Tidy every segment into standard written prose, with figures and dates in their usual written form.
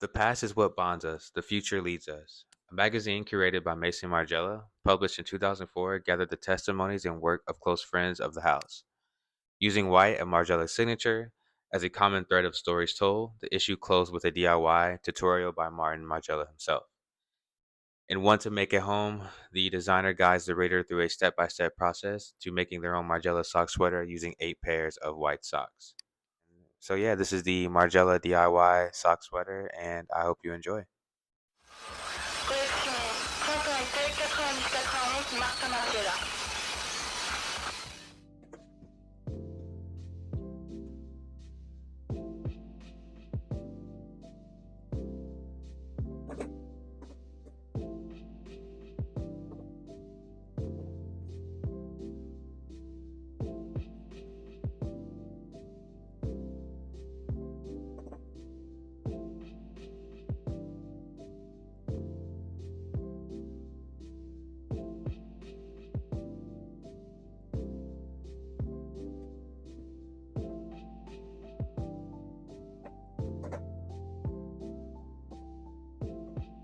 The past is what bonds us, the future leads us. A magazine curated by Mason Margiela, published in 2004, gathered the testimonies and work of close friends of the house. Using white and Margiela's signature as a common thread of stories told, the issue closed with a DIY tutorial by Martin Margiela himself. In One to Make It Home, the designer guides the reader through a step by step process to making their own Margiela sock sweater using 8 pairs of white socks. So, yeah, this is the Margiela DIY sock sweater, and I hope you enjoy.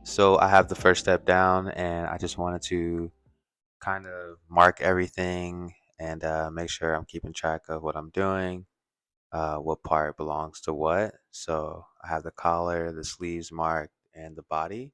So I have the first step down, and I just wanted to kind of mark everything and make sure I'm keeping track of what I'm doing, what part belongs to what. So I have the collar, the sleeves marked, and the body.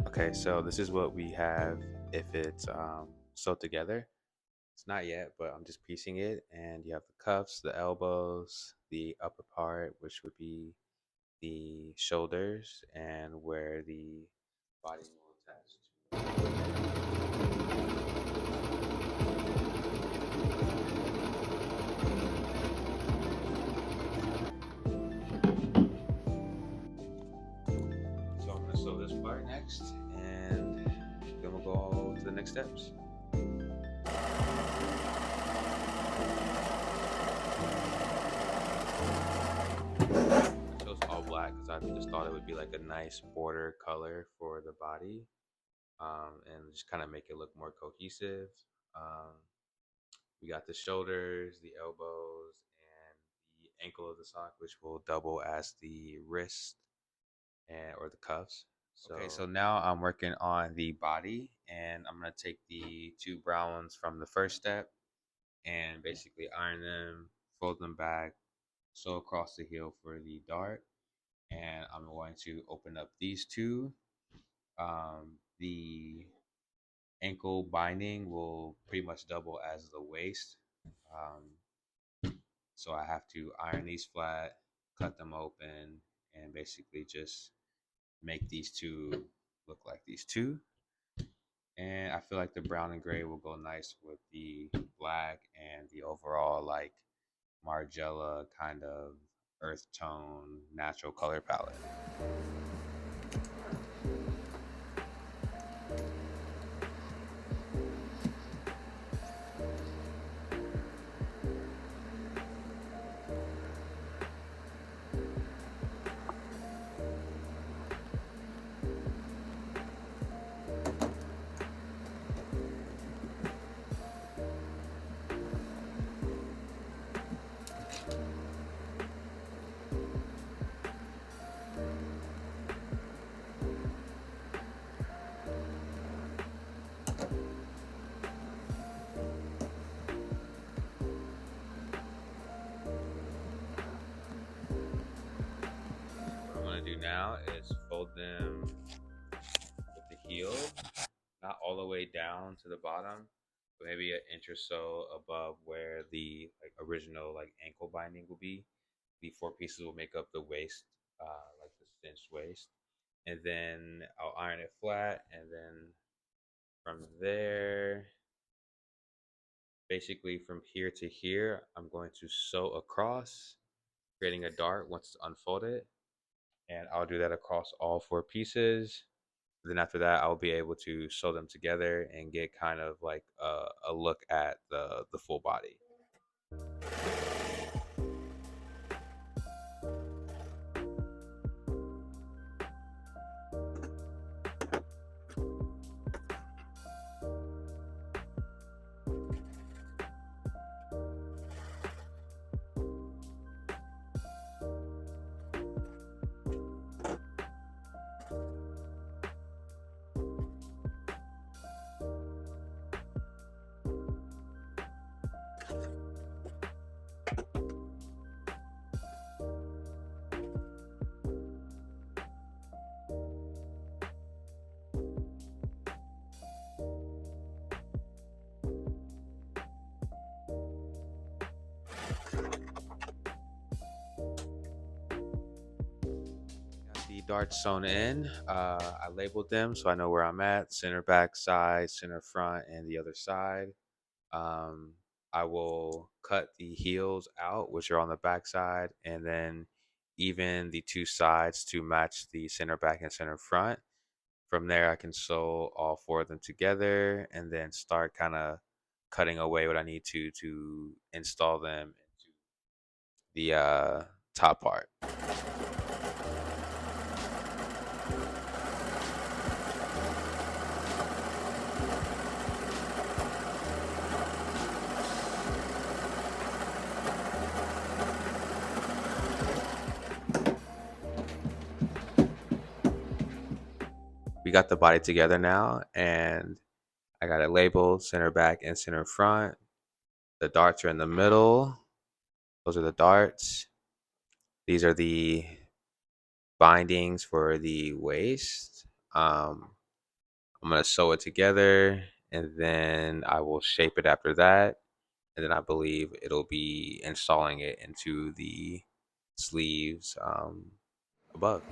Okay, so this is what we have if it's sewed together. It's not yet, but I'm just piecing it. And you have the cuffs, the elbows, the upper part, which would be the shoulders, and where the body will attach to. So I'm gonna sew this part next, and then we'll go to the next steps. I chose all black because I just thought it would be like a nice border color for the body, and just kind of make it look more cohesive. Um, we got the shoulders, the elbows, and the ankle of the sock, which will double as the wrist and or the cuffs. Okay, so now I'm working on the body, and I'm gonna take the two brown ones from the first step and basically iron them, fold them back, sew across the heel for the dart, and I'm going to open up these two. The ankle binding will pretty much double as the waist. So I have to iron these flat, cut them open, and basically just make these two look like these two. And I feel like the brown and gray will go nice with the black and the overall like Margiela kind of earth tone natural color palette. What I'm gonna do now is fold them with the heel, not all the way down to the bottom, but maybe an inch or so above where the like original like ankle binding will be. The four pieces will make up the waist, like the cinched waist, and then I'll iron it flat and then From there, basically from here to here, I'm going to sew across, creating a dart once it's unfolded. And I'll do that across all four pieces. Then after that, I'll be able to sew them together and get kind of like a look at the full body. The darts sewn in. I labeled them so I know where I'm at: center, back, side, center, front, and the other side. Um, I will cut the heels out, which are on the back side, and then even the two sides to match the center, back, and center, front. From there, I can sew all four of them together and then start kind of cutting away what I need to install them into the top part. We got the body together now, and I got it labeled center back and center front. The darts are in the middle. Those are the darts. These are the bindings for the waist. I'm going to sew it together, and then I will shape it after that. And then I believe it'll be installing it into the sleeves above.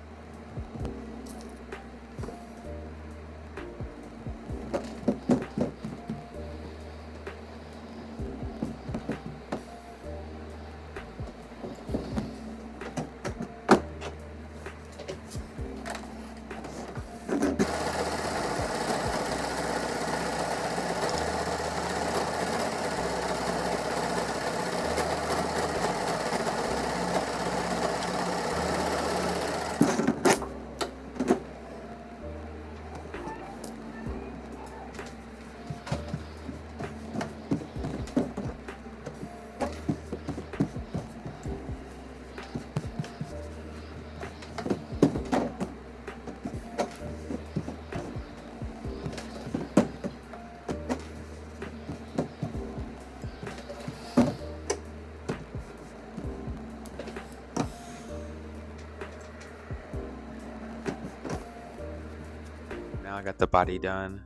Now I got the body done.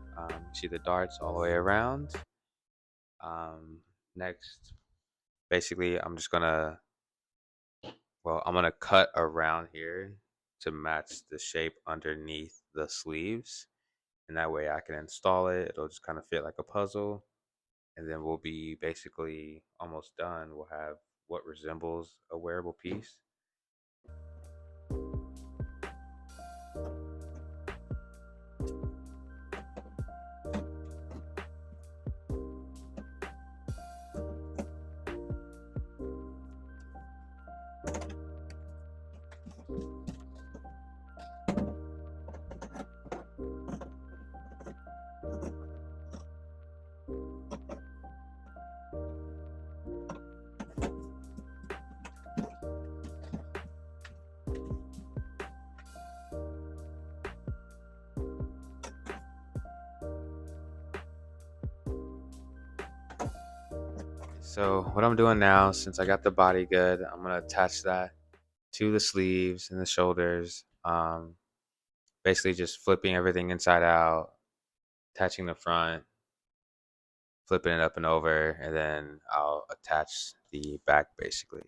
See the darts all the way around. Next, basically, I'm gonna cut around here to match the shape underneath the sleeves, and that way I can install it. It'll just kind of fit like a puzzle, and then we'll be basically almost done. We'll have what resembles a wearable piece. So what I'm doing now, since I got the body good, I'm gonna attach that to the sleeves and the shoulders. Basically just flipping everything inside out, attaching the front, flipping it up and over, and then I'll attach the back basically.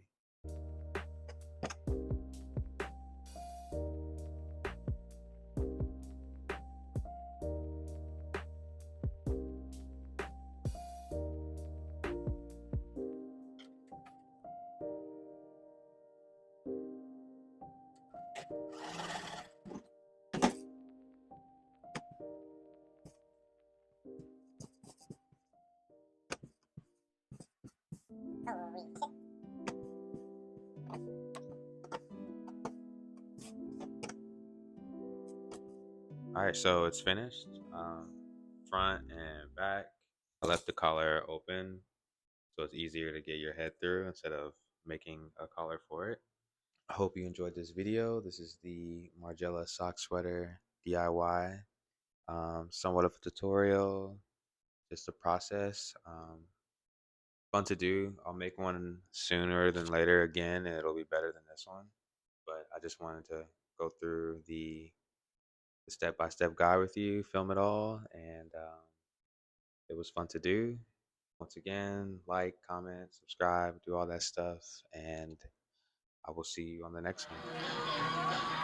All right, so it's finished, front and back. I left the collar open so it's easier to get your head through instead of making a collar for it. I hope you enjoyed this video. This is the Margiela sock sweater DIY. Somewhat of a tutorial, just a process. Fun to do. I'll make one sooner than later again, and it'll be better than this one. But I just wanted to go through the step-by-step guide with you, film it all, and it was fun to do. Once again, like, comment, subscribe, do all that stuff, and I will see you on the next one.